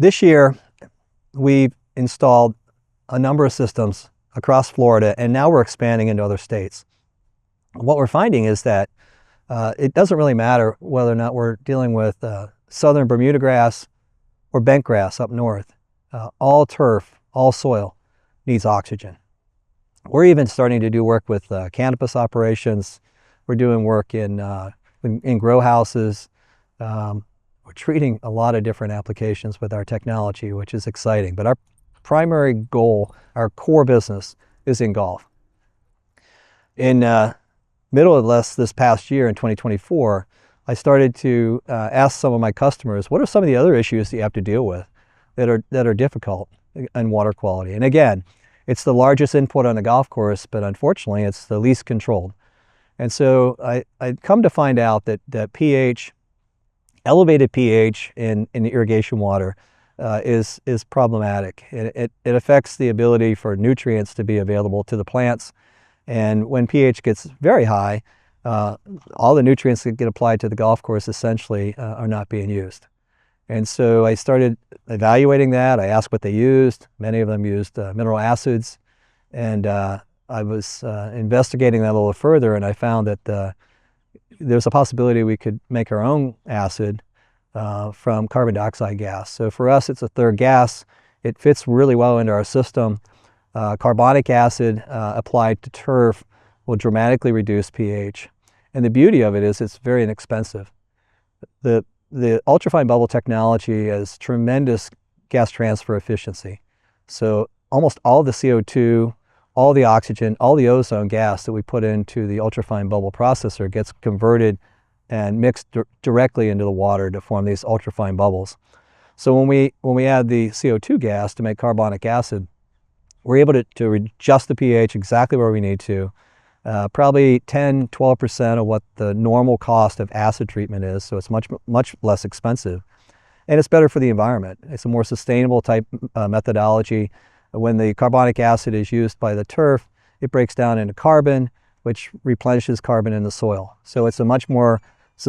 This year, we've installed a number of systems across Florida, and now we're expanding into other states. What we're finding is that it doesn't really matter whether or not we're dealing with southern Bermuda grass or bent grass up north. All turf, all soil needs oxygen. We're even starting to do work with cannabis operations. We're doing work in grow houses. We're treating a lot of different applications with our technology, which is exciting. But our primary goal, our core business, is in golf. In middle of this past year, in 2024, I started to ask some of my customers, what are some of the other issues that you have to deal with that are difficult in water quality? And again, it's the largest input on the golf course, but unfortunately, it's the least controlled. And so I'd come to find out that pH, elevated pH in the irrigation water is problematic. It affects the ability for nutrients to be available to the plants. And when pH gets very high, all the nutrients that get applied to the golf course essentially are not being used. And so I started evaluating that. I asked what they used. Many of them used mineral acids. And I was investigating that a little further, and I found that there's a possibility we could make our own acid from carbon dioxide gas. So for us, it's a third gas. It fits really well into our system. Carbonic acid applied to turf will dramatically reduce pH. And the beauty of it is it's very inexpensive. The ultrafine bubble technology has tremendous gas transfer efficiency. So almost all the CO2, all the oxygen, all the ozone gas that we put into the ultrafine bubble processor gets converted and mixed directly into the water to form these ultrafine bubbles. So when we add the CO2 gas to make carbonic acid, we're able to adjust the pH exactly where we need to. Probably 10–12% of what the normal cost of acid treatment is, so it's much less expensive. And it's better for the environment. It's a more sustainable type methodology. When the carbonic acid is used by the turf, it breaks down into carbon, which replenishes carbon in the soil. So it's a much more